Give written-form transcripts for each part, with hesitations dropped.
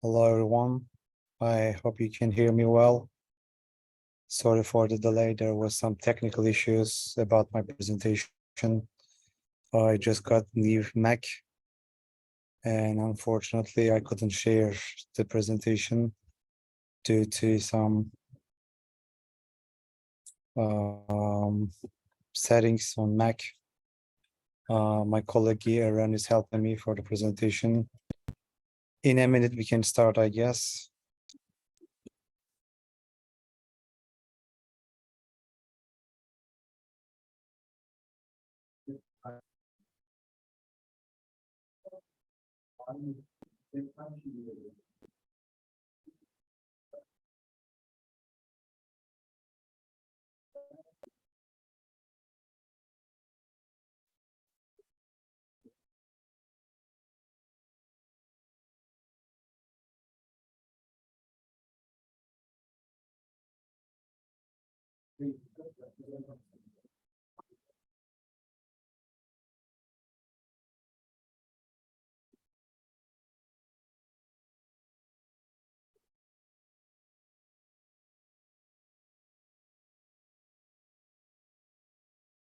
Hello everyone, I hope you can hear me well. Sorry for the delay, there was some technical issues about my presentation. I just got new Mac and unfortunately I couldn't share the presentation due to some settings on Mac. My colleague Aaron is helping me for the presentation. In a minute we can start, I guess.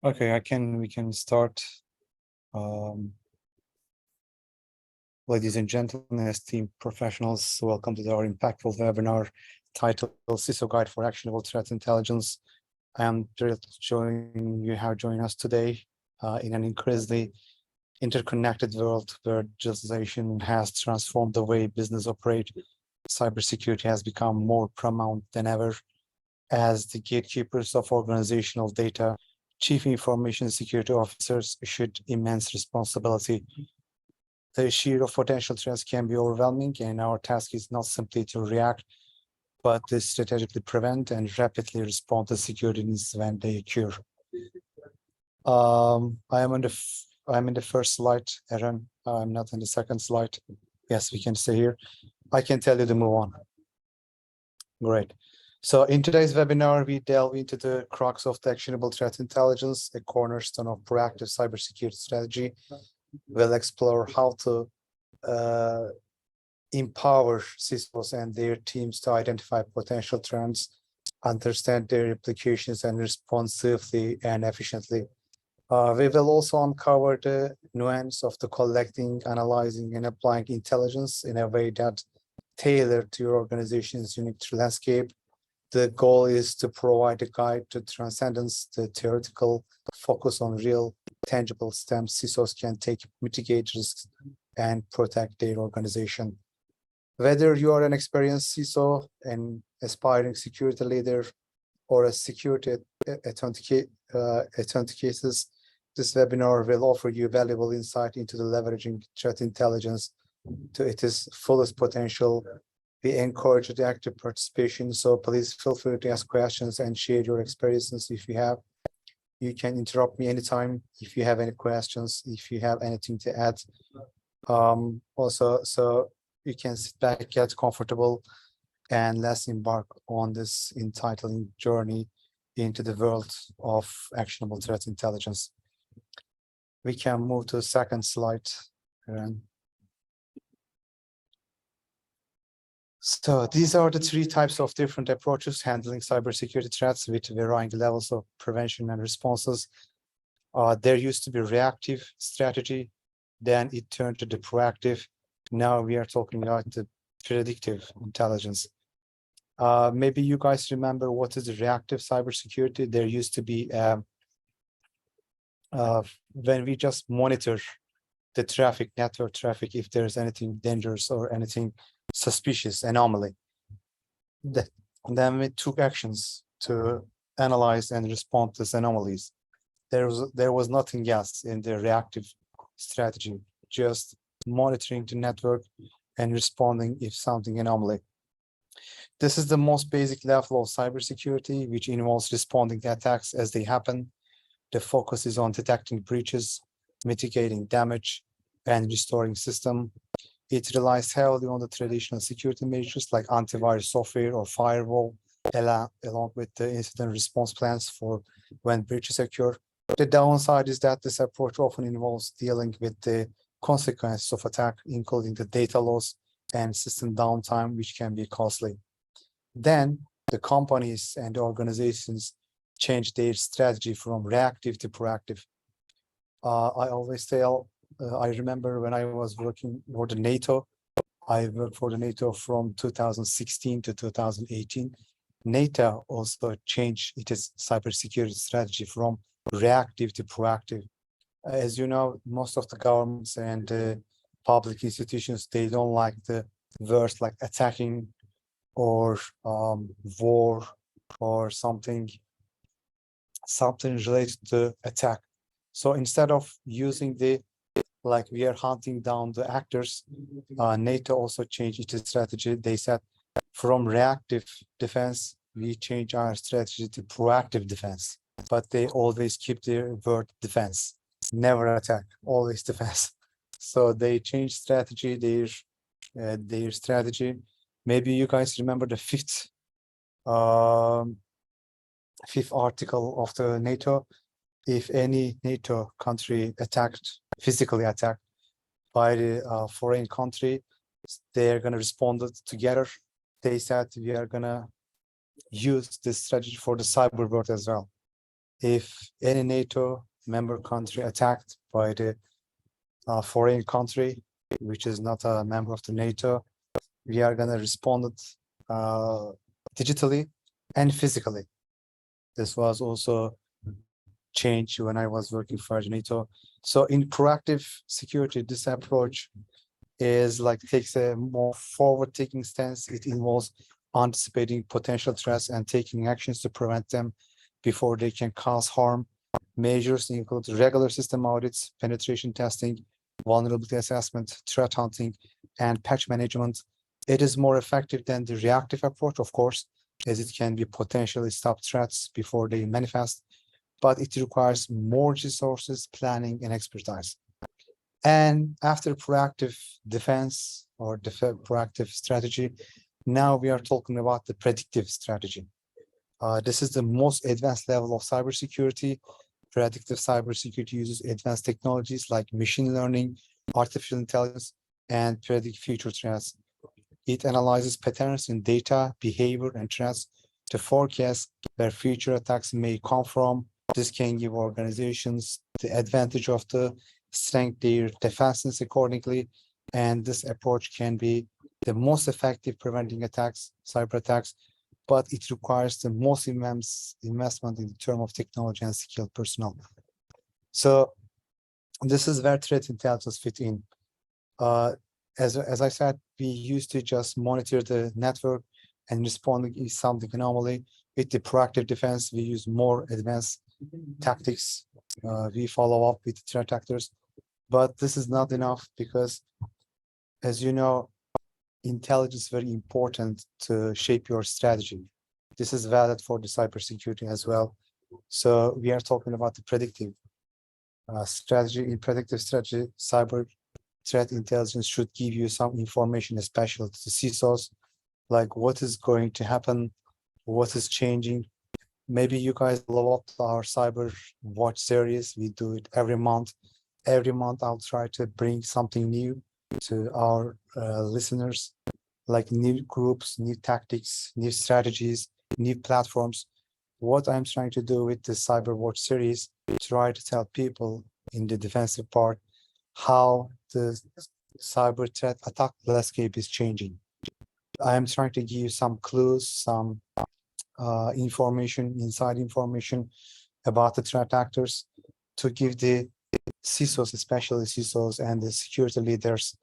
Okay, we can start. Ladies and gentlemen, esteemed professionals, welcome to our impactful webinar titled CISO Guide for Actionable Threat Intelligence. I am thrilled to have joined us today in an increasingly interconnected world where digitalization has transformed the way business operates. Cybersecurity has become more paramount than ever. As the gatekeepers of organizational data, chief information security officers issued immense responsibility. The sheer of potential threats can be overwhelming, and our task is not simply to react, but to strategically prevent and rapidly respond to security needs when they occur. I'm in the first slide, Aaron. I'm not in the second slide. Yes, we can stay here. I can tell you to move on. Great. So in today's webinar, we delve into the crux of the actionable threat intelligence, a cornerstone of proactive cybersecurity strategy. We'll explore how to empower CISOs and their teams to identify potential trends, understand their implications, and respond safely and efficiently. We will also uncover the nuance of the collecting, analyzing, and applying intelligence in a way that tailored to your organization's unique landscape. The goal is to provide a guide to transcendence, the theoretical focus on real, tangible steps CISOs can take, mitigate risks, and protect their organization. Whether you are an experienced CISO, an aspiring security leader, or a security authenticator, this webinar will offer you valuable insight into the leveraging threat intelligence to its fullest potential. We encourage the active participation, so please feel free to ask questions and share your experiences if you have. You can interrupt me anytime if you have any questions, if you have anything to add. Also, so you can sit back, get comfortable, and let's embark on this entitling journey into the world of actionable threat intelligence. We can move to the second slide. So these are the three types of different approaches handling cybersecurity threats with varying levels of prevention and responses. There used to be reactive strategy, then it turned to the proactive. Now we are talking about the predictive intelligence. Maybe you guys remember what is the reactive cybersecurity. There used to be when we just monitor the traffic, network traffic, if there's anything dangerous or anything suspicious anomaly. Then we took actions to analyze and respond to these anomalies. There was nothing else in the reactive strategy, just monitoring the network and responding if something anomaly. This is the most basic level of cybersecurity, which involves responding to attacks as they happen. The focus is on detecting breaches, mitigating damage, and restoring system. It relies heavily on the traditional security measures like antivirus software or firewall, along with the incident response plans for when breaches occur. The downside is that this approach often involves dealing with the consequences of attack, including the data loss, and system downtime, which can be costly. Then the companies and organizations change their strategy from reactive to proactive. I always tell, I remember when I was working for the NATO, I worked for the NATO from 2016 to 2018. NATO also changed its cybersecurity strategy from reactive to proactive. As you know, most of the governments and public institutions, they don't like the words like attacking or war or something related to attack. So instead of using the like we are hunting down the actors, NATO also changed its strategy. They said from reactive defense, we change our strategy to proactive defense, but they always keep their word defense, never attack, always defense. So they changed strategy, their strategy. Maybe you guys remember the fifth article of the NATO. If any NATO country physically attacked by the foreign country, they're going to respond together. They said we are going to use this strategy for the cyber world as well. If any NATO member country attacked by the foreign country, which is not a member of the NATO, we are going to respond digitally and physically. This was also changed when I was working for NATO. So in proactive security, this approach is like takes a more forward-taking stance. It involves anticipating potential threats and taking actions to prevent them before they can cause harm. Measures include regular system audits, penetration testing, vulnerability assessment, threat hunting, and patch management. It is more effective than the reactive approach, of course, as it can be potentially stop threats before they manifest, but it requires more resources, planning, and expertise. And after proactive defense or proactive strategy, now we are talking about the predictive strategy. This is the most advanced level of cybersecurity. Predictive cybersecurity uses advanced technologies like machine learning, artificial intelligence, and predict future threats. It analyzes patterns in data, behavior, and threats to forecast where future attacks may come from. This can give organizations the advantage of the strength their defenses accordingly, and this approach can be the most effective preventing attacks, cyber attacks, but it requires the most investment in the term of technology and skilled personnel. So this is where threat intelligence fit in. As I said, we used to just monitor the network and respond to something anomaly. With the proactive defense, we use more advanced tactics. We follow up with threat actors, but this is not enough because, as you know, intelligence is very important to shape your strategy. This is valid for the cybersecurity as well. So we are talking about the predictive strategy. In predictive strategy, cyber threat intelligence should give you some information, especially to the CISOs, like what is going to happen, what is changing. Maybe you guys love our cyber watch series. We do it every month. Every month I'll try to bring something new to our listeners, like new groups, new tactics, new strategies, new platforms. What I'm trying to do with the cyber watch series, try to tell people in the defensive part how the cyber threat attack landscape is changing. I am trying to give you some clues, some information, inside information about the threat actors to give the CISOs, especially CISOs and the security leaders,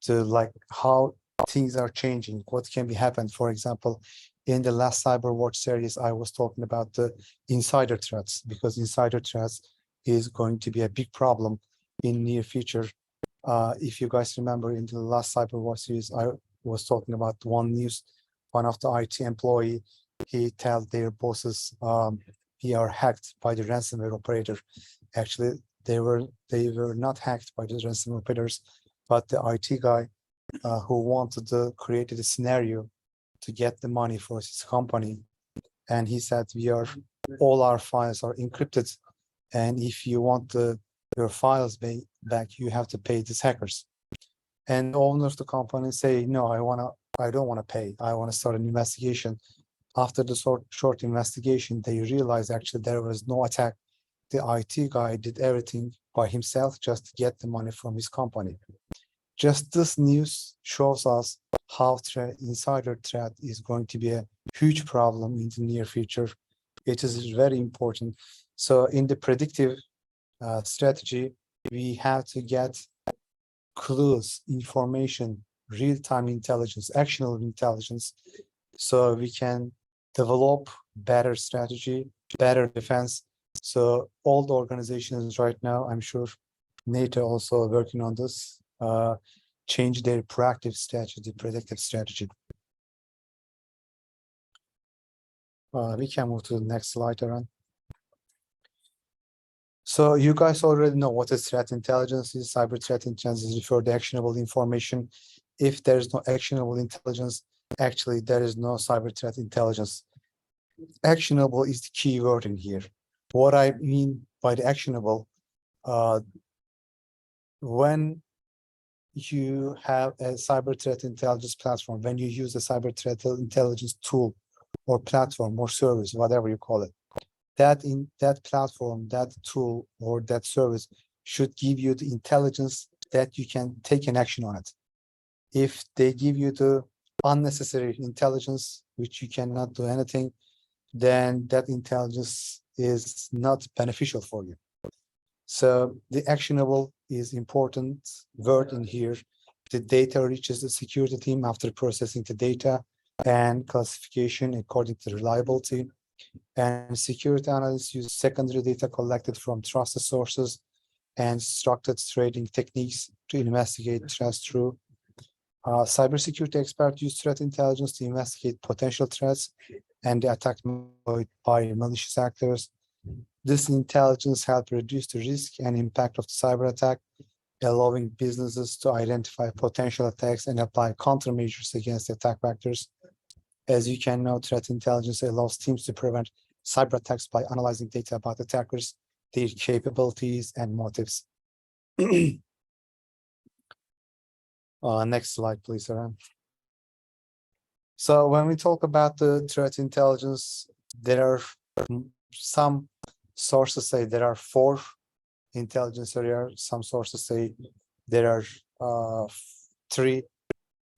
to like how things are changing, what can be happened. For example, in the last Cyber Watch series, I was talking about the insider threats, because insider threats is going to be a big problem in near future. If you guys remember, in the last Cyber Watch series, I was talking about one of the IT employee, he told their bosses he are hacked by the ransomware operator. Actually, they were not hacked by the ransomware operators, but the IT guy who wanted to create a scenario to get the money for his company. And he said, all our files are encrypted, and if you want your files back, you have to pay these hackers. and the owner of the company say, no, I don't want to pay. I want to start an investigation. After the short investigation, they realize actually there was no attack. The IT guy did everything by himself just to get the money from his company. Just this news shows us how insider threat is going to be a huge problem in the near future. It is very important. So in the predictive strategy, we have to get clues, information, real-time intelligence, actionable intelligence, so we can develop better strategy, better defense. So all the organizations right now, I'm sure NATO also working on this, change their proactive strategy, predictive strategy. We can move to the next slide, Aaron. So you guys already know what is threat intelligence is. Cyber threat intelligence is referred to actionable information. If there's no actionable intelligence, actually there is no cyber threat intelligence. Actionable is the key word in here. What I mean by the actionable, when you have a cyber threat intelligence platform, when you use a cyber threat intelligence tool or platform or service, whatever you call it, that platform, that tool, or that service should give you the intelligence that you can take an action on it. If they give you the unnecessary intelligence, which you cannot do anything, then that intelligence is not beneficial for you. So the actionable is important word in here. The data reaches the security team after processing the data and classification according to reliability. And security analysts use secondary data collected from trusted sources and structured trading techniques to investigate threats through. Cybersecurity experts use threat intelligence to investigate potential threats and the attack by malicious actors. This intelligence helps reduce the risk and impact of the cyber attack, allowing businesses to identify potential attacks and apply countermeasures against the attack vectors. As you can know, threat intelligence allows teams to prevent cyber attacks by analyzing data about attackers, their capabilities, and motives. Next slide, please, Aaron. So when we talk about the threat intelligence, there are some sources say there are 4 intelligence areas. Some sources say there are 3.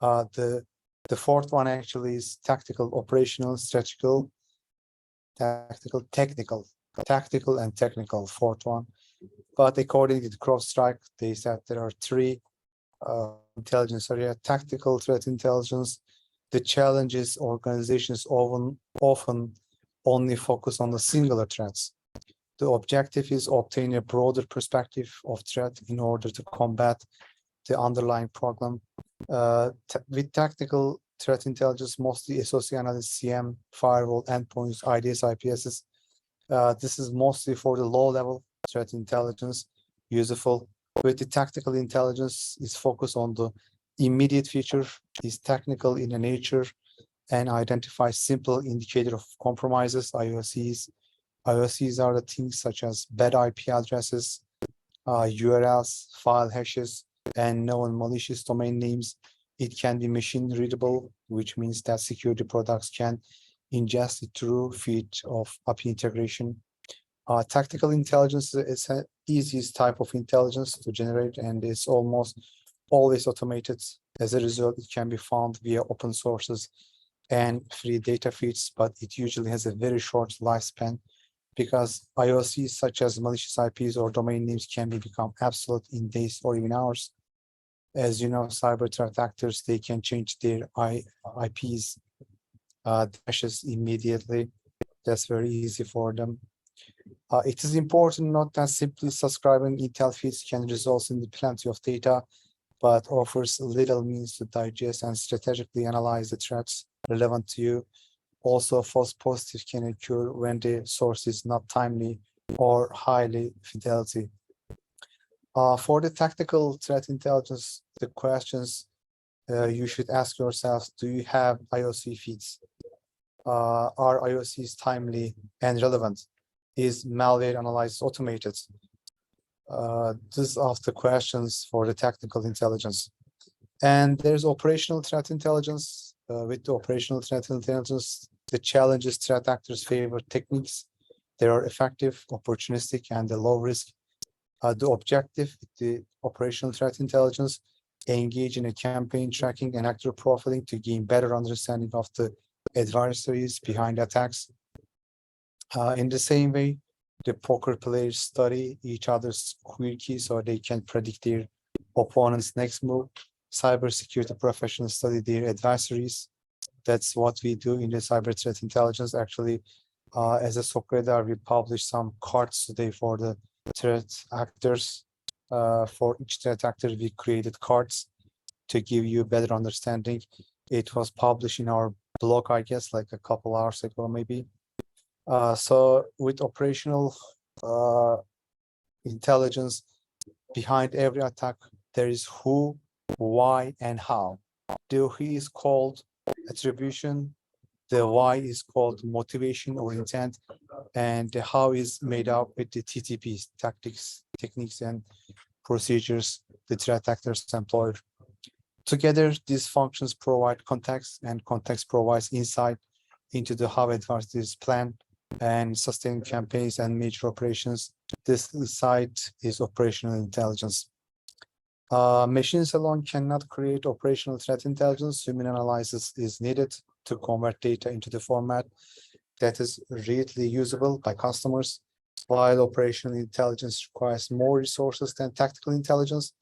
The 4th one actually is tactical, operational, strategical, tactical, and technical, 4th one. But according to the CrowdStrike, they said there are 3 intelligence area. Tactical threat intelligence. The challenge is organizations often only focus on the singular threats. The objective is obtain a broader perspective of threat in order to combat the underlying problem. With tactical threat intelligence, mostly SOC analysis, CM, firewall, endpoints, IDS, IPSs. This is mostly for the low-level threat intelligence, useful. With the tactical intelligence, is focused on the immediate feature, is technical in nature, and identifies simple indicator of compromises, IOCs. IOCs are the things such as bad IP addresses, URLs, file hashes, and known malicious domain names. It can be machine readable, which means that security products can ingest it through feed of API integration. Tactical intelligence is the easiest type of intelligence to generate, and it's almost always automated. As a result, it can be found via open sources and free data feeds, but it usually has a very short lifespan because IOCs such as malicious IPs or domain names can become obsolete in days or even hours. As you know, cyber threat actors, they can change their IPs dashes immediately. That's very easy for them. It is important not that simply subscribing intel feeds can result in plenty of data, but offers little means to digest and strategically analyze the threats relevant to you. Also, false positives can occur when the source is not timely or highly fidelity. For the tactical threat intelligence, the questions you should ask yourselves: do you have IOC feeds? Are IOCs timely and relevant? Is malware analysis automated? These are the questions for the tactical intelligence. And there's operational threat intelligence. With the operational threat intelligence, the challenge is threat actors favor techniques that are effective, opportunistic, and low risk. The objective with the operational threat intelligence, engage in a campaign tracking and actor profiling to gain better understanding of the adversaries behind attacks. In the same way, the poker players study each other's quirky so they can predict their opponent's next move. Cybersecurity professionals study their adversaries. That's what we do in the cyber threat intelligence. Actually, as a SOC radar, we publish some cards today for the threat actors. For each threat actor, we created cards to give you a better understanding. It was published in our blog, I guess, like a couple hours ago, maybe. So with operational intelligence, behind every attack, there is who, why, and how. The who is called attribution, the why is called motivation or intent, and the how is made up with the TTPs, tactics, techniques, and procedures the threat actors employ. Together, these functions provide context, and context provides insight into the how adversaries plan and sustain campaigns and major operations. This insight is operational intelligence. Machines alone cannot create operational threat intelligence. Human analysis is needed to convert data into the format that is readily usable by customers. While operational intelligence requires more resources than tactical intelligence,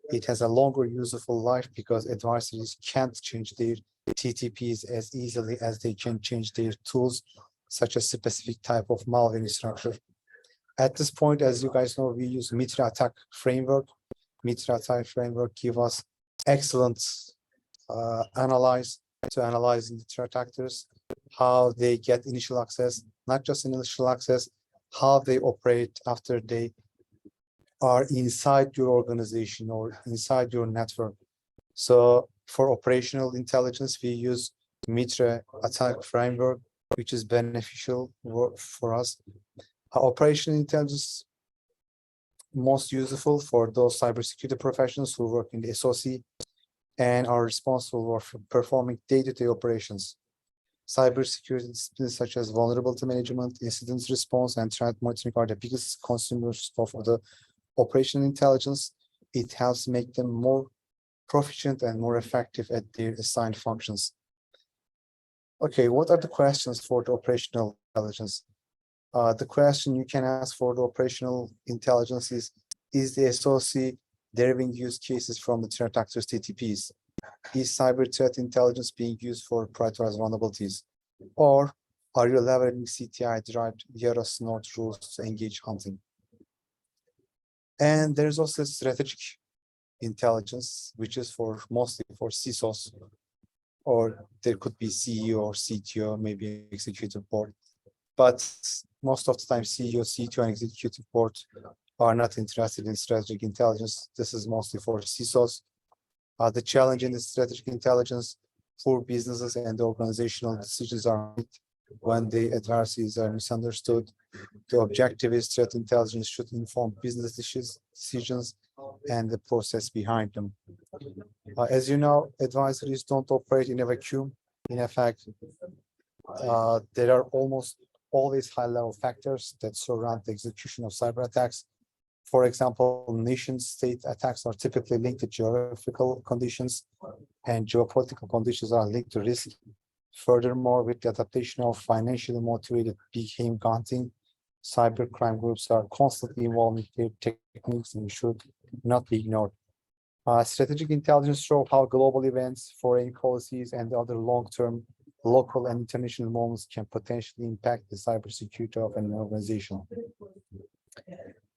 it has a longer useful life because adversaries can't change their TTPs as easily as they can change their tools, such as specific type of malware structure. At this point, as you guys know, we use MITRE attack framework. MITRE attack framework give us excellent analyze analyzing the threat actors, how they get initial access, not just initial access, how they operate after they are inside your organization or inside your network. So for operational intelligence, we use MITRE attack framework, which is beneficial for us. Operational intelligence most useful for those cybersecurity professionals who work in the SOC and are responsible for performing day-to-day operations. Cybersecurity disciplines such as vulnerability management, incident response, and threat monitoring are the biggest consumers of the operational intelligence. It helps make them more proficient and more effective at their assigned functions. Okay, what are the questions for the operational intelligence? The question you can ask for the operational intelligence is the SOC deriving use cases from the threat actors TTPs? Is cyber threat intelligence being used for prioritized vulnerabilities? Or are you leveraging CTI-derived Yaros node rules to engage hunting? And there's also strategic intelligence, which is for mostly for CISOs, or there could be CEO or CTO, maybe executive board. But most of the time, CEO, CTO, and executive board are not interested in strategic intelligence. This is mostly for CISOs. The challenge in the strategic intelligence for businesses and organizational decisions are made when the adversaries are misunderstood. The objective is threat intelligence should inform business decisions and the process behind them. As you know, adversaries don't operate in a vacuum. In effect, there are almost always high-level factors that surround the execution of cyber attacks. For example, nation-state attacks are typically linked to geographical conditions, and geopolitical conditions are linked to risk. Furthermore, with the adaptation of financially motivated big game hunting, cybercrime groups are constantly evolving their techniques and should not be ignored. Strategic intelligence shows how global events, foreign policies, and other long-term local and international moments can potentially impact the cybersecurity of an organization.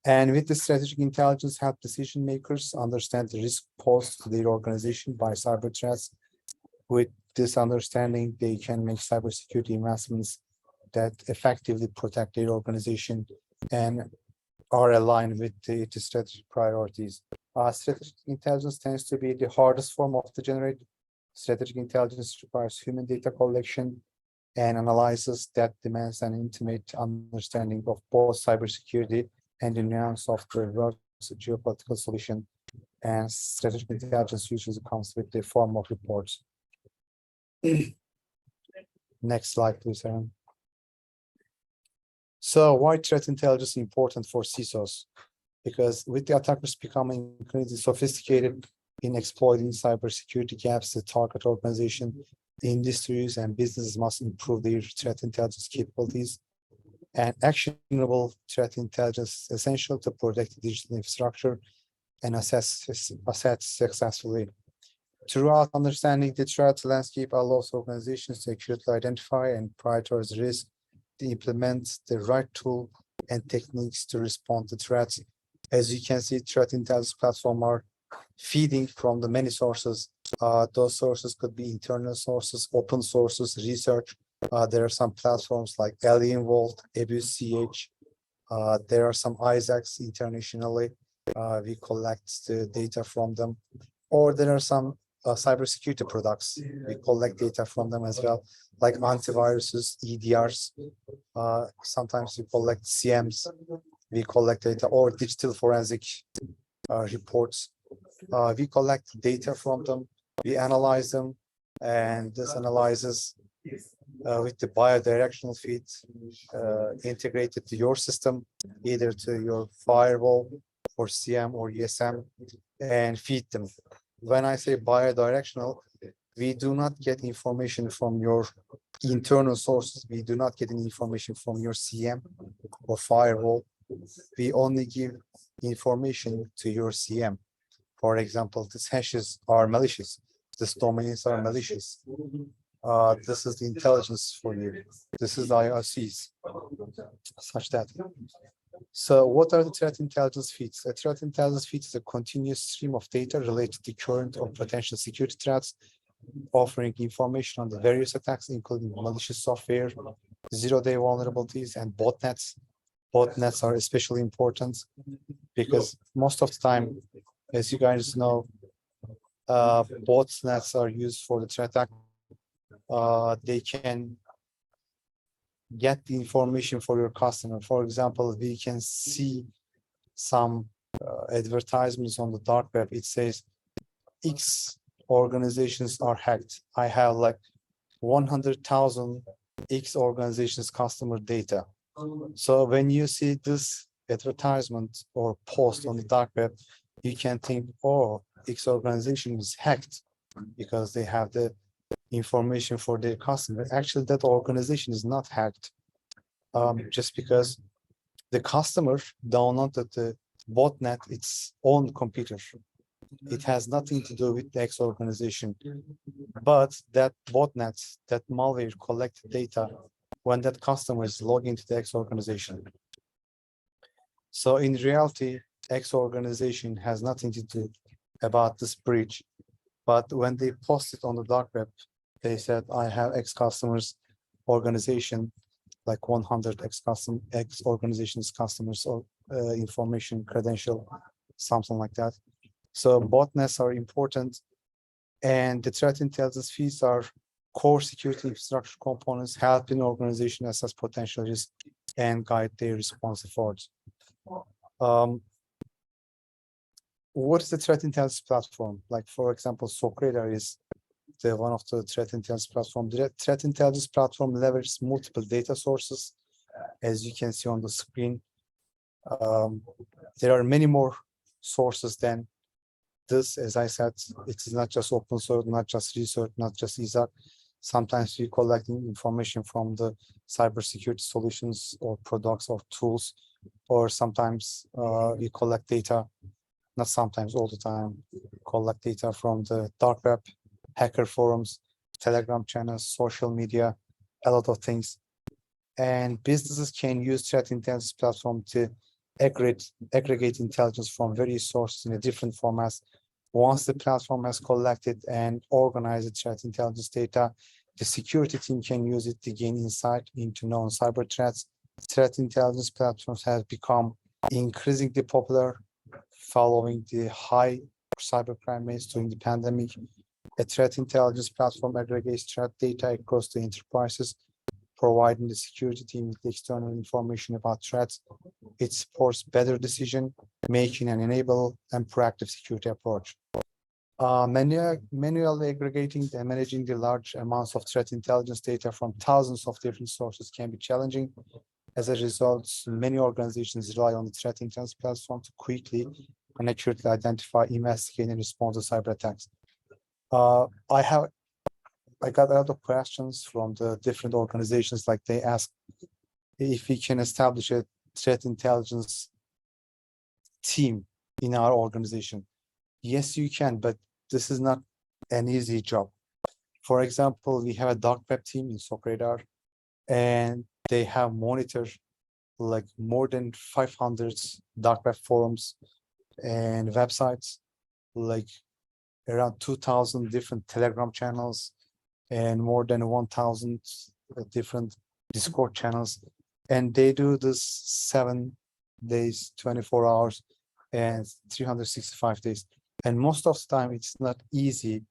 And with the strategic intelligence, help decision makers understand the risk posed to their organization by cyber threats. With this understanding, they can make cybersecurity investments that effectively protect their organization and are aligned with the strategic priorities. Strategic intelligence tends to be the hardest form of the generate. Strategic intelligence requires human data collection and analysis that demands an intimate understanding of both cybersecurity and the nuance of the geopolitical solution. and strategic intelligence usually comes with the form of reports. Next slide, please, Aaron. So why threat intelligence is important for CISOs? Because with the attackers becoming increasingly sophisticated in exploiting cybersecurity gaps, the target organization, industries, and businesses must improve their threat intelligence capabilities. And actionable threat intelligence is essential to protect the digital infrastructure and assets successfully. Throughout understanding the threat landscape allows organizations to accurately identify and prioritize risk, to implement the right tool and techniques to respond to threats. As you can see, threat intelligence platforms are feeding from the many sources. Those sources could be internal sources, open sources, research. There are some platforms like Alien Vault, Abuse.ch. There are some ISACs internationally. We collect the data from them. Or there are some cybersecurity products. We collect data from them as well, like antiviruses, EDRs. Sometimes we collect CMs. We collect data or digital forensic reports. We collect data from them. We analyze them, and this analyzes with the bidirectional feed integrated to your system, either to your firewall or CM or ESM, and feed them. When I say bidirectional, we do not get information from your internal sources. We do not get any information from your CM or firewall. We only give information to your CM. For example, these hashes are malicious. These domains are malicious. This is the intelligence for you. This is the IRCs, such that. So what are the threat intelligence feeds? A threat intelligence feed is a continuous stream of data related to current or potential security threats, offering information on the various attacks, including malicious software, zero-day vulnerabilities, and botnets. Botnets are especially important because most of the time, as you guys know, botnets are used for the threat attack. They can get the information for your customer. For example, we can see some advertisements on the dark web. It says X organizations are hacked. I have like 100,000 X organizations customer data. So when you see this advertisement or post on the dark web, you can think, oh, X organization is hacked because they have the information for their customer. Actually, that organization is not hacked, just because the customer downloaded the botnet its own computer. It has nothing to do with the X organization, but that botnet, that malware collected data when that customer is logging into the X organization. So in reality, X organization has nothing to do about this breach, but when they post it on the dark web, they said, I have X customers organization, like 100 X organizations customers or information credential, something like that. So botnets are important, and the threat intelligence feeds are core security infrastructure components, helping organization assess potential risk and guide their response efforts. What is the threat intelligence platform? Like, for example, SOC is one of the threat intelligence platform. The threat intelligence platform leverages multiple data sources, as you can see on the screen. There are many more sources than this. As I said, it is not just open source, not just research, not just ISAC. Sometimes we collecting information from the cybersecurity solutions or products or tools, or sometimes we collect data, not sometimes, all the time, collect data from the dark web, hacker forums, Telegram channels, social media, a lot of things. And businesses can use threat intelligence platform to aggregate intelligence from various sources in a different formats. Once the platform has collected and organized the threat intelligence data, the security team can use it to gain insight into known cyber threats. Threat intelligence platforms have become increasingly popular following the high cybercrime rates during the pandemic. A threat intelligence platform aggregates threat data across the enterprises, providing the security team with external information about threats. It supports better decision making and enable and proactive security approach. Manually aggregating and managing the large amounts of threat intelligence data from thousands of different sources can be challenging. As a result, many organizations rely on the threat intelligence platform to quickly and accurately identify, investigate, and respond to cyber attacks. I got a lot of questions from the different organizations, like they ask if we can establish a threat intelligence team in our organization. Yes, you can, but this is not an easy job. For example, we have a dark web team in SOC Radar, and they have monitored like more than 500 dark web forums and websites, like around 2,000 different Telegram channels, and more than 1,000 different Discord channels. And they do this 7 days, 24 hours, and 365 days. And most of the time, it's not easy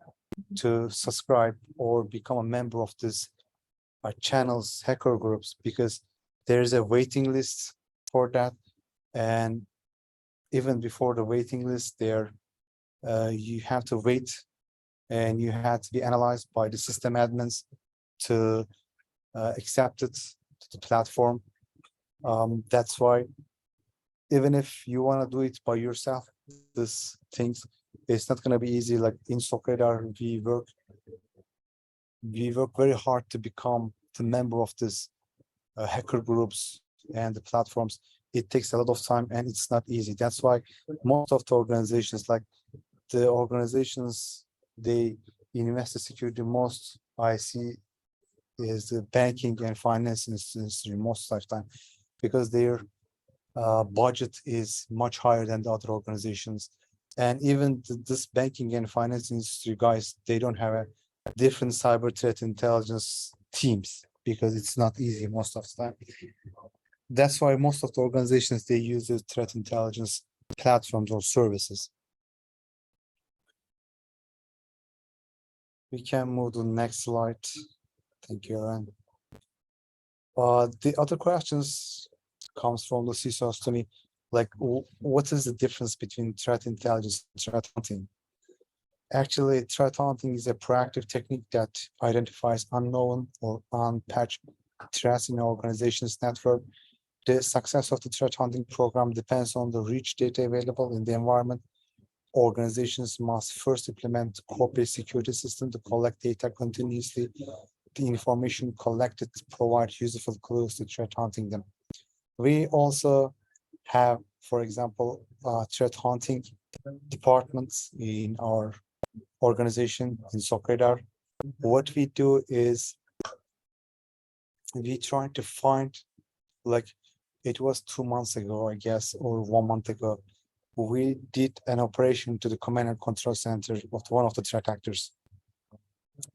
to subscribe or become a member of this channels, hacker groups, because there's a waiting list for that. And even before the waiting list, there you have to wait, and you have to be analyzed by the system admins to accept it to the platform. That's why even if you want to do it by yourself, this things, it's not going to be easy. Like in SOC Radar, we work very hard to become the member of this hacker groups and the platforms. It takes a lot of time, and it's not easy. That's why most of the organizations, like the organizations they invest in security most, I see, is the banking and finance industry most of the time, because their budget is much higher than the other organizations. And even this banking and finance industry guys, they don't have a different cyber threat intelligence teams, because it's not easy most of the time. That's why most of the organizations, they use the threat intelligence platforms or services. We can move to the next slide. Thank you, Aaron. The other questions comes from the CISOs to me, like what is the difference between threat intelligence and threat hunting? Actually, threat hunting is a proactive technique that identifies unknown or unpatched threats in an organization's network. The success of the threat hunting program depends on the rich data available in the environment. Organizations must first implement corporate security system to collect data continuously. The information collected provides useful clues to threat hunting them. We also have, for example, threat hunting departments in our organization in SOC Radar. What we do is we try to find, like it was 2 months ago, I guess, or 1 month ago, we did an operation to the command and control center of one of the threat actors.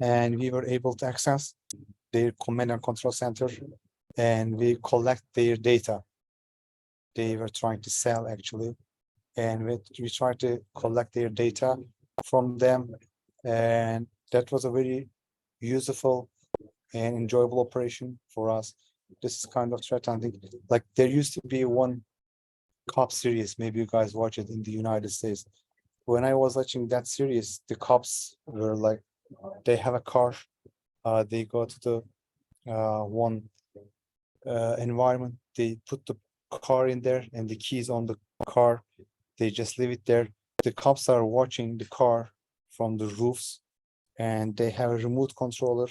And we were able to access their command and control center, and we collect their data. They were trying to sell, actually. And we tried to collect their data from them. And that was a very useful and enjoyable operation for us. This is kind of threat hunting. Like there used to be one cop series, maybe you guys watch it, in the United States. When I was watching that series, the cops were like, they have a car, they go to the one environment, they put the car in there and the keys on the car, they just leave it there. The cops are watching the car from the roofs, and they have a remote controller,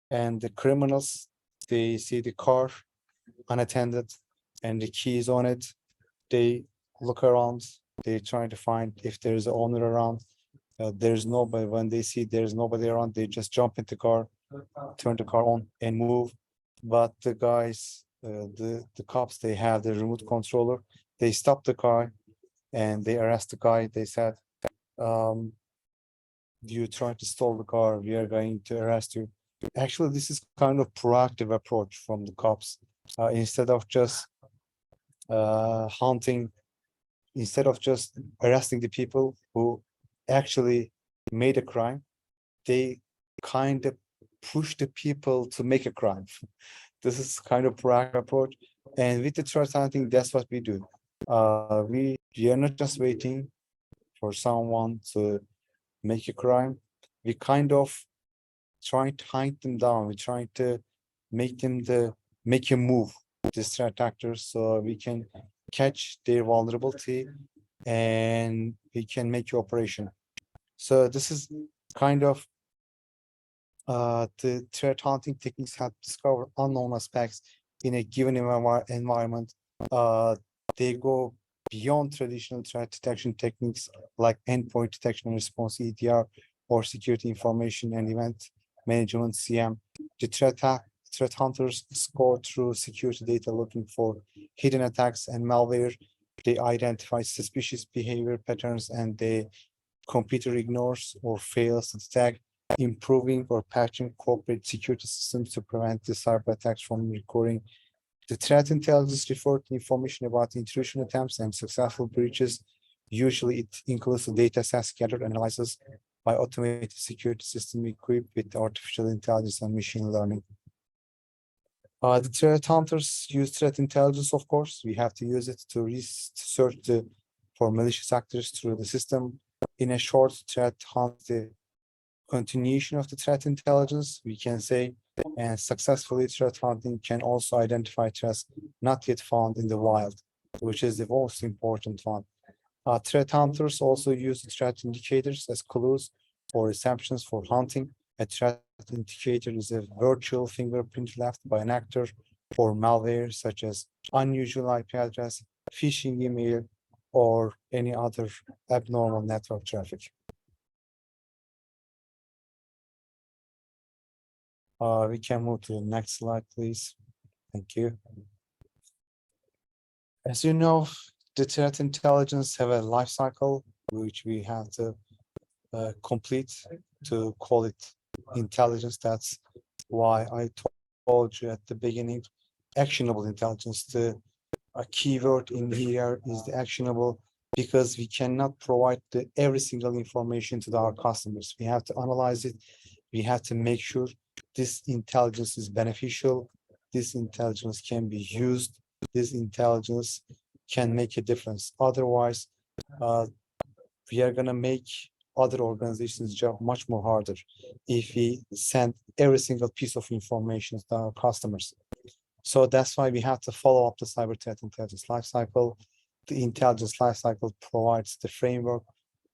and the criminals, they see the car unattended and the keys on it. They look around, they try to find if there's an owner around. There's nobody. When they see there's nobody around, they just jump into the car, turn the car on and move. But the guys, the cops, they have the remote controller. They stop the car and they arrest the guy. They said, you try to stall the car, we are going to arrest you. Actually, this is kind of proactive approach from the cops. Instead of just hunting, instead of just arresting the people who actually made a crime, they kind of push the people to make a crime. This is kind of proactive approach. And with the threat hunting, that's what we do. We are not just waiting for someone to make a crime. We kind of trying to hunt them down. We're trying to make them make a move, these threat actors, so we can catch their vulnerability and we can make your operation. So this is kind of the threat hunting techniques help discover unknown aspects in a given environment. They go beyond traditional threat detection techniques like endpoint detection and response (EDR) or security information and event management (CM). The threat hunters score through security data looking for hidden attacks and malware. They identify suspicious behavior patterns and the computer ignores or fails to detect, improving or patching corporate security systems to prevent the cyber attacks from recurring. The threat intelligence refers to information about intrusion attempts and successful breaches. Usually it includes the data sets gathered and analyzes by automated security system equipped with artificial intelligence and machine learning. The threat hunters use threat intelligence, of course. We have to use it to search for malicious actors through the system. In a short threat hunt, the continuation of the threat intelligence, we can say, and successfully threat hunting can also identify threats not yet found in the wild, which is the most important one. Threat hunters also use threat indicators as clues or receptions for hunting. A threat indicator is a virtual fingerprint left by an actor or malware, such as unusual IP address, phishing email, or any other abnormal network traffic. We can move to the next slide, please. Thank you. As you know, the threat intelligence have a life cycle, which we have to complete to call it intelligence. That's why I told you at the beginning, actionable intelligence. The keyword in here is the actionable, because we cannot provide every single information to our customers. We have to analyze it. We have to make sure this intelligence is beneficial. This intelligence can be used. This intelligence can make a difference. Otherwise, we are going to make other organizations' job much more harder if we send every single piece of information to our customers. So that's why we have to follow up the cyber threat intelligence lifecycle. The intelligence lifecycle provides the framework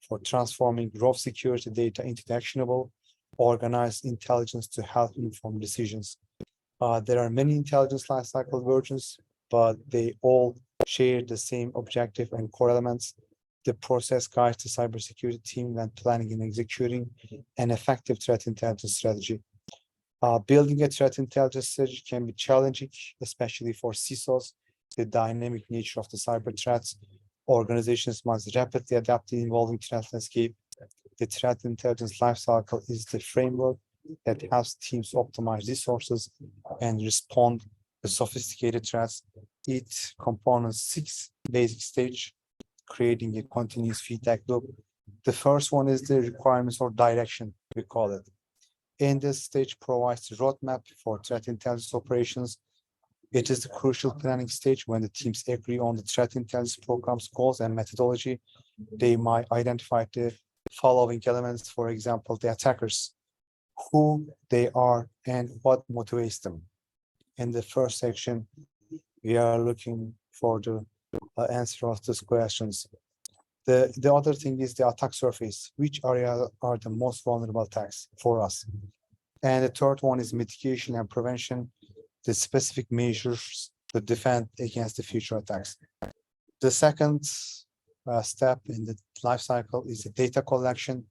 for transforming raw security data into actionable, organized intelligence to help inform decisions. There are many intelligence lifecycle versions, but they all share the same objective and core elements. The process guides the cybersecurity team when planning and executing an effective threat intelligence strategy. Building a threat intelligence strategy can be challenging, especially for CISOs. The dynamic nature of the cyber threats. Organizations must rapidly adapt to the evolving threat landscape. The threat intelligence lifecycle is the framework that helps teams optimize resources and respond to sophisticated threats. It components 6 basic stages, creating a continuous feedback loop. The first one is the requirements or direction, we call it. In this stage provides the roadmap for threat intelligence operations. It is the crucial planning stage when the teams agree on the threat intelligence program's goals and methodology. They might identify the following elements, for example, the attackers, who they are and what motivates them. In the first section, we are looking for the answer of these questions. The other thing is the attack surface. Which areas are the most vulnerable attacks for us? And the third one is mitigation and prevention, the specific measures to defend against the future attacks. The second step in the life cycle is the data collection.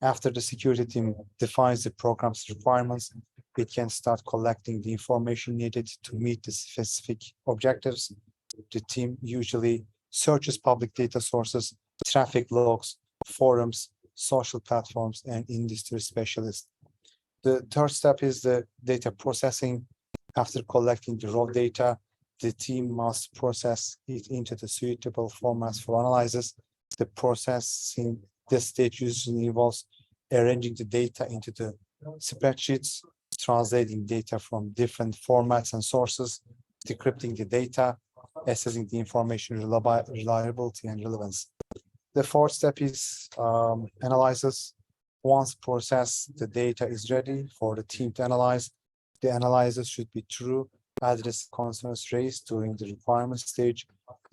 After the security team defines the program's requirements, it can start collecting the information needed to meet the specific objectives. The team usually searches public data sources, traffic logs, forums, social platforms, and industry specialists. The third step is the data processing. After collecting the raw data, the team must process it into the suitable formats for analysis. The processing this stage usually involves arranging the data into the spreadsheets, translating data from different formats and sources, decrypting the data, assessing the information reliability and relevance. The fourth step is analysis. Once processed, the data is ready for the team to analyze. The analysis should be true, address concerns raised during the requirement stage.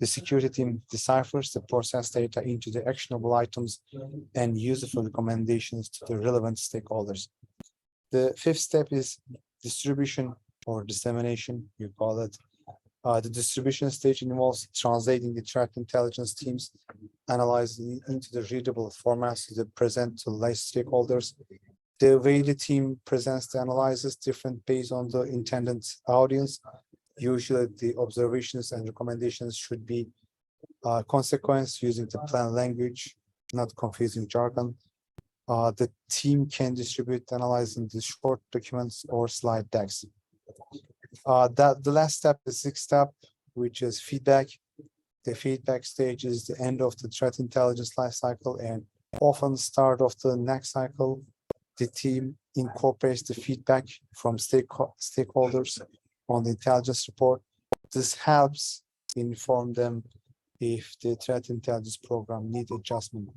The security team deciphers the processed data into the actionable items and useful recommendations to the relevant stakeholders. The fifth step is distribution or dissemination, you call it. The distribution stage involves translating the threat intelligence teams, analyzing into the readable formats to present to lay stakeholders. The way the team presents the analysis different based on the intended audience. Usually the observations and recommendations should be consequence using the plain language, not confusing jargon. The team can distribute analyzing the short documents or slide decks. The last step, the sixth step, which is feedback. The feedback stage is the end of the threat intelligence lifecycle and often start of the next cycle. The team incorporates the feedback from stakeholders on the intelligence report. This helps inform them if the threat intelligence program needs adjustment.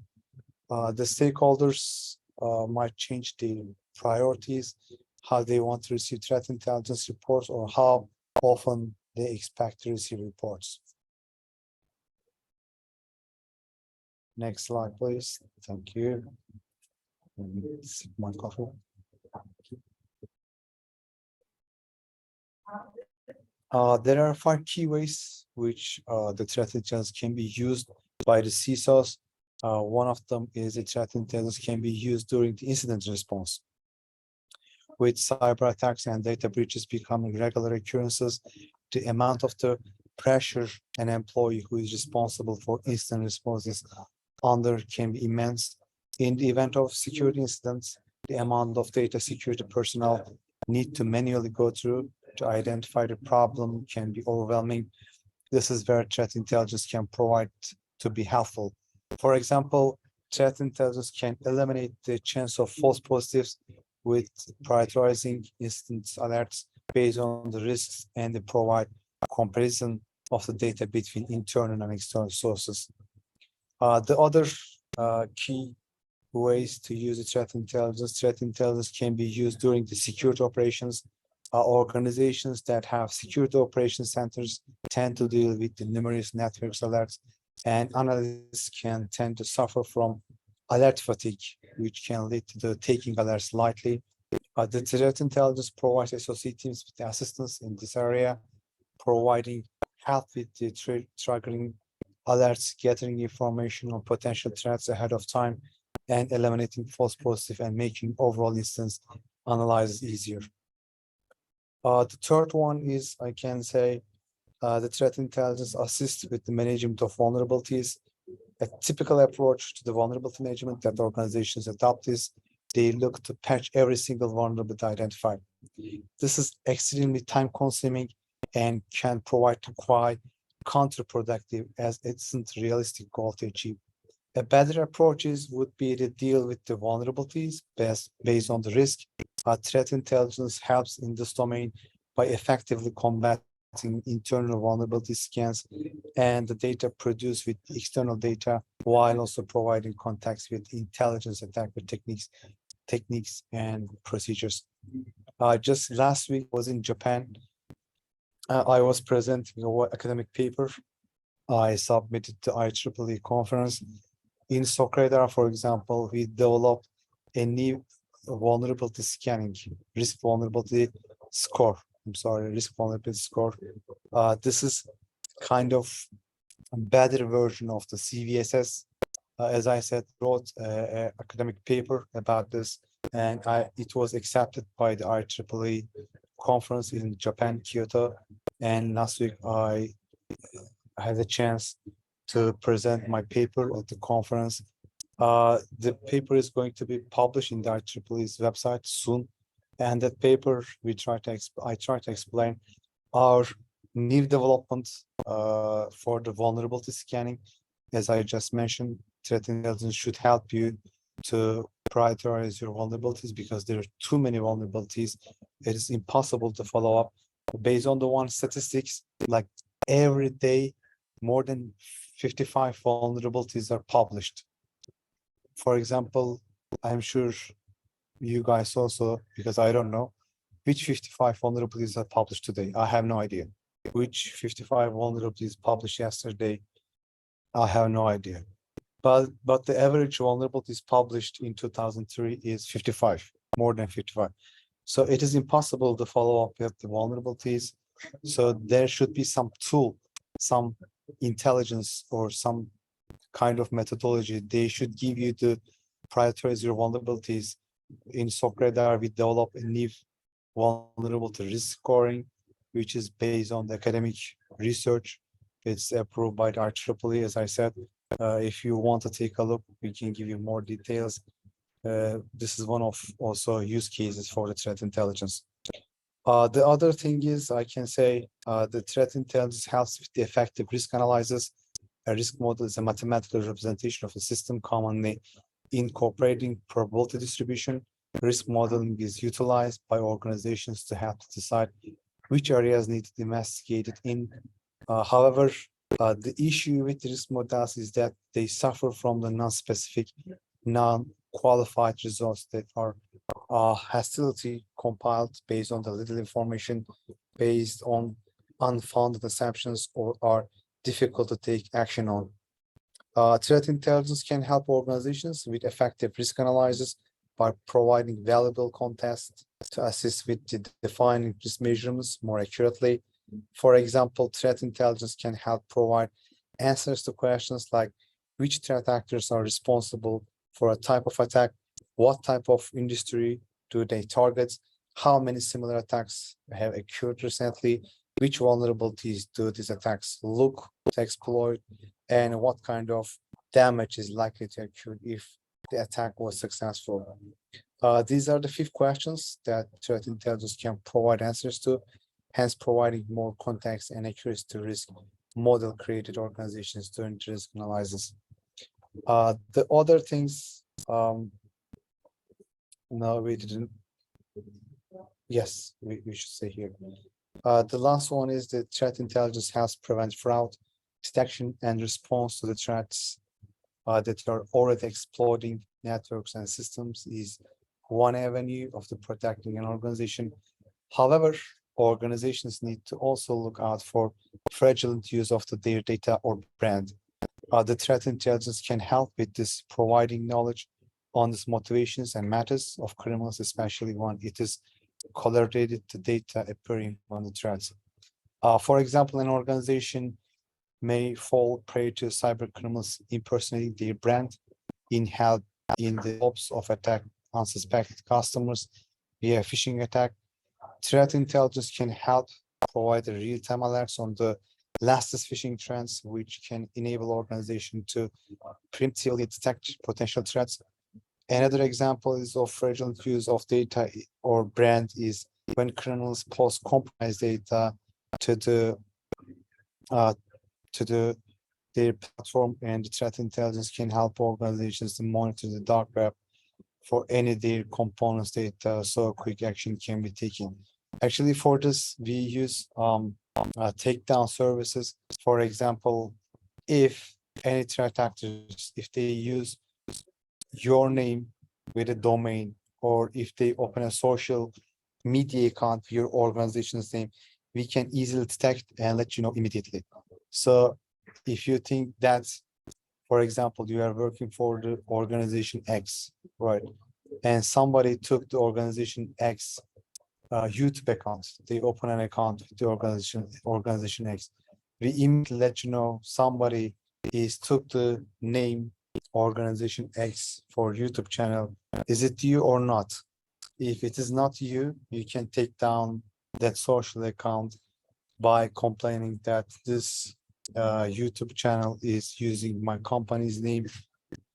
The stakeholders might change their priorities, how they want to receive threat intelligence reports, or how often they expect to receive reports. Next slide, please. Thank you. Sip my coffee. There are 5 key ways which the threat intelligence can be used by the CISOs. One of them is the threat intelligence can be used during the incident response. With cyber attacks and data breaches becoming regular occurrences, the amount of the pressure an employee who is responsible for incident responses under can be immense. In the event of security incidents, the amount of data security personnel need to manually go through to identify the problem can be overwhelming. This is where threat intelligence can provide to be helpful. For example, threat intelligence can eliminate the chance of false positives with prioritizing incident alerts based on the risks and they provide a comparison of the data between internal and external sources. The other key ways to use the threat intelligence can be used during the security operations. Organizations that have security operations centers tend to deal with the numerous networks alerts, and analysts can tend to suffer from alert fatigue, which can lead to the taking alerts lightly. The threat intelligence provides SOC teams with assistance in this area, providing help with the triggering alerts, gathering information on potential threats ahead of time, and eliminating false positive and making overall instance analysis easier. The third one is, I can say, the threat intelligence assists with the management of vulnerabilities. A typical approach to the vulnerability management that organizations adopt is they look to patch every single vulnerability identified. This is extremely time-consuming and can provide quite counterproductive as it isn't a realistic goal to achieve. A better approach would be to deal with the vulnerabilities based on the risk. Threat intelligence helps in this domain by effectively combating internal vulnerability scans and the data produced with external data, while also providing context with intelligence attacker techniques and procedures. Just last week was in Japan. I was presenting an academic paper. I submitted to IEEE conference. In Socrates, for example, we developed a new vulnerability scanning, risk vulnerability score. Risk vulnerability score. This is kind of a better version of the CVSS. As I said, wrote an academic paper about this, and it was accepted by the IEEE conference in Japan, Kyoto. And last week, I had a chance to present my paper at the conference. The paper is going to be published in the IEEE's website soon. And that paper, I try to explain our new development for the vulnerability scanning. As I just mentioned, threat intelligence should help you to prioritize your vulnerabilities because there are too many vulnerabilities it is impossible to follow up. Based on the one statistics, like every day, more than 55 vulnerabilities are published. For example, I'm sure you guys also, because I don't know, which 55 vulnerabilities are published today. I have no idea. Which 55 vulnerabilities published yesterday, I have no idea. But the average vulnerabilities published in 2003 is 55, more than 55. So it is impossible to follow up with the vulnerabilities. So there should be some tool, some intelligence, or some kind of methodology. They should give you to prioritize your vulnerabilities. In SOC Radar, we develop a new vulnerability risk scoring, which is based on the academic research. It's approved by the IEEE, as I said. If you want to take a look, we can give you more details. This is one of also use cases for the threat intelligence. The other thing is, I can say, the threat intelligence helps with the effective risk analysis. A risk model is a mathematical representation of a system commonly incorporating probability distribution. Risk modeling is utilized by organizations to help decide which areas need to be investigated in. However, the issue with risk models is that they suffer from the non-specific, non-qualified results that are hostility compiled based on the little information, based on unfounded assumptions, or are difficult to take action on. Threat intelligence can help organizations with effective risk analysis by providing valuable context to assist with defining risk measurements more accurately. For example, threat intelligence can help provide answers to questions like which threat actors are responsible for a type of attack, what type of industry do they target, how many similar attacks have occurred recently, which vulnerabilities do these attacks look to exploit, and what kind of damage is likely to occur if the attack was successful. These are the 5 questions that threat intelligence can provide answers to, hence providing more context and accuracy to risk model created organizations during risk analysis. The other things, no, we didn't. Yes, we should say here. The last one is the threat intelligence helps prevent fraud, detection, and response to the threats that are already exploiting networks and systems is one avenue of the protecting an organization. However, organizations need to also look out for fraudulent use of their data or brand. The threat intelligence can help with this, providing knowledge on these motivations and matters of criminals, especially when it is correlated to data appearing on the threats. For example, an organization may fall prey to cyber criminals impersonating their brand in the hopes of attack unsuspected customers via phishing attack. Threat intelligence can help provide real-time alerts on the latest phishing trends, which can enable organizations to preemptively detect potential threats. Another example is of fraudulent use of data or brand is when criminals post compromised data to their platform, and the threat intelligence can help organizations to monitor the dark web for any of their components data, so quick action can be taken. Actually, for this, we use takedown services. For example, if any threat actors, if they use your name with a domain, or if they open a social media account with your organization's name, we can easily detect and let you know immediately. So if you think that, for example, you are working for the organization X, right? And somebody took the organization X YouTube account, they open an account with the organization X. We immediately let you know somebody took the name organization X for YouTube channel. Is it you or not? If it is not you, you can take down that social account by complaining that this YouTube channel is using my company's name.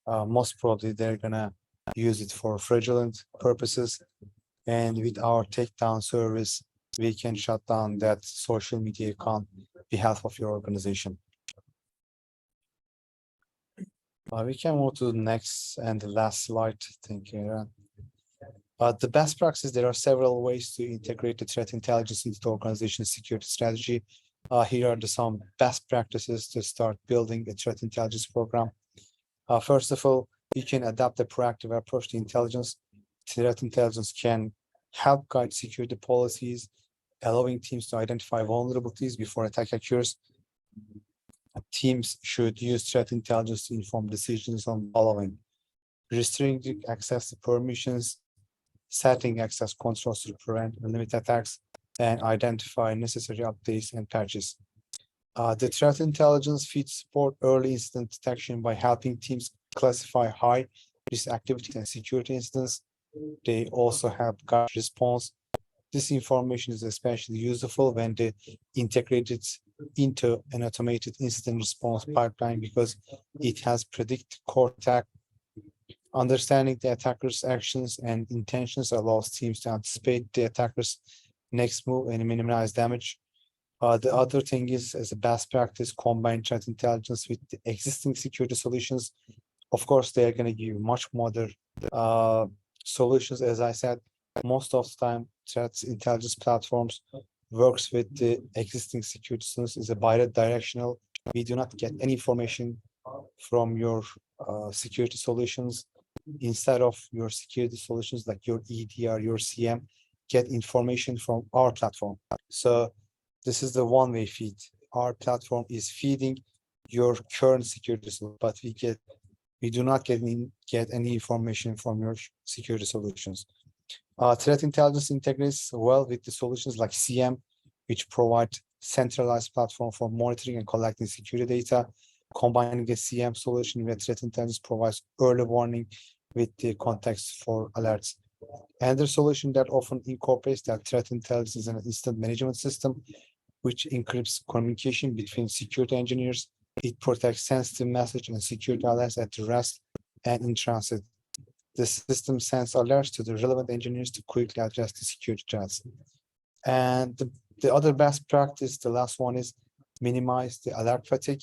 Most probably they're gonna use it for fraudulent purposes. And with our takedown service, we can shut down that social media account on behalf of your organization. We can move to the next and the last slide. Thank you. The best practices, there are several ways to integrate the threat intelligence into the organization's security strategy. Here are some best practices to start building a threat intelligence program. First of all, you can adopt a proactive approach to intelligence. Threat intelligence can help guide security policies, allowing teams to identify vulnerabilities before attack occurs. Teams should use threat intelligence to inform decisions on following: restricting access to permissions, setting access controls to prevent and limit attacks, and identify necessary updates and patches. The threat intelligence feeds support early incident detection by helping teams classify high risk activities and security incidents. They also help guide response. This information is especially useful when they integrated into an automated incident response pipeline because it has predicted core attack. Understanding the attacker's actions and intentions allows teams to anticipate the attacker's next move and minimize damage. The other thing is, as a best practice, combine threat intelligence with the existing security solutions. Of course, they are going to give you much modern solutions. As I said, most of the time, threat intelligence platforms works with the existing security solutions, is a bi-directional. We do not get any information from your security solutions. Instead of your security solutions like your EDR, your CM, get information from our platform. So this is the one-way feed. Our platform is feeding your current security solution, but we do not get any information from your security solutions. Threat intelligence integrates well with the solutions like CM, which provide centralized platform for monitoring and collecting security data. Combining a CM solution with threat intelligence provides early warning with the context for alerts. Another solution that often incorporates that threat intelligence is an incident management system, which encrypts communication between security engineers. It protects sensitive message and security alerts at rest and in transit. The system sends alerts to the relevant engineers to quickly address the security threats. And the other best practice, the last one, is minimize the alert fatigue.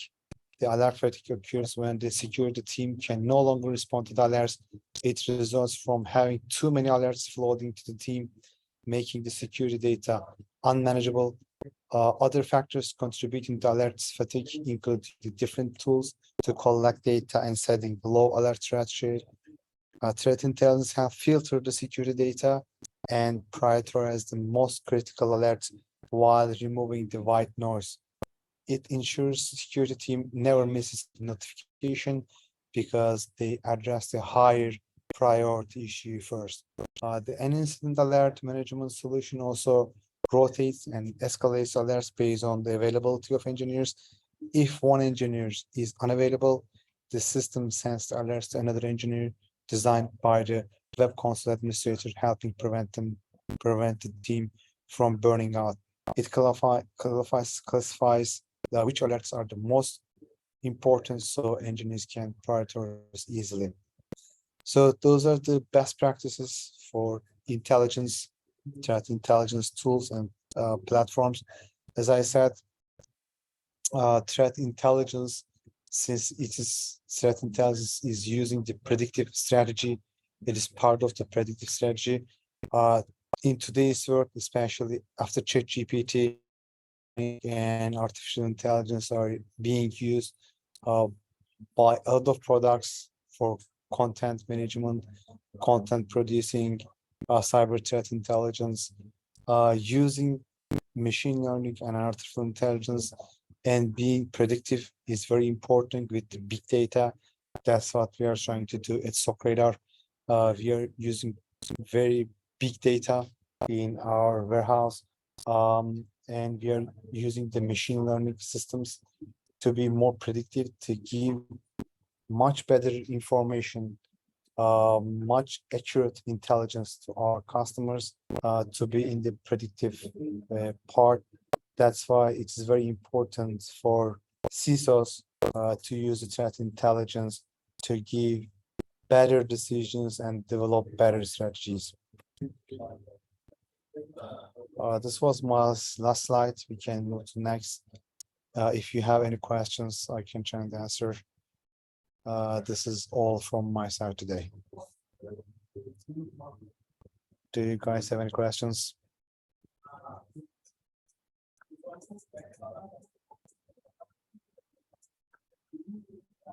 The alert fatigue occurs when the security team can no longer respond to the alerts. It results from having too many alerts floating to the team, making the security data unmanageable. Other factors contributing to alerts fatigue include the different tools to collect data and setting low alert threat share. Threat intelligence have filtered the security data and prioritize the most critical alerts while removing the white noise. It ensures the security team never misses notification because they address the higher priority issue first. The incident alert management solution also rotates and escalates alerts based on the availability of engineers. If one engineer is unavailable, the system sends the alerts to another engineer designed by the web console administrator, helping prevent the team from burning out. It classifies which alerts are the most important so engineers can prioritize easily. So those are the best practices for intelligence, threat intelligence tools and platforms. As I said, threat intelligence, since threat intelligence is using the predictive strategy, it is part of the predictive strategy. In today's world, especially after ChatGPT and artificial intelligence are being used by a lot of products for content management, content producing, cyber threat intelligence, using machine learning and artificial intelligence and being predictive is very important with the big data. That's what we are trying to do at SOC Radar. We are using very big data in our warehouse, and we are using the machine learning systems to be more predictive, to give much better information, much accurate intelligence to our customers, to be in the predictive part. That's why it's very important for CISOs to use the threat intelligence to give better decisions and develop better strategies. This was my last slide. We can move to next. If you have any questions, I can try and answer. This is all from my side today. Do you guys have any questions?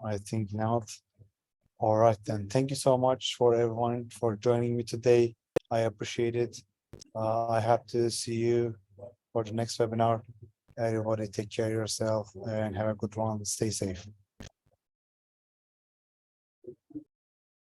I think not. All right, then. Thank you so much for everyone for joining me today. I appreciate it. I have to see you for the next webinar. Everybody take care of yourself and have a good one. Stay safe.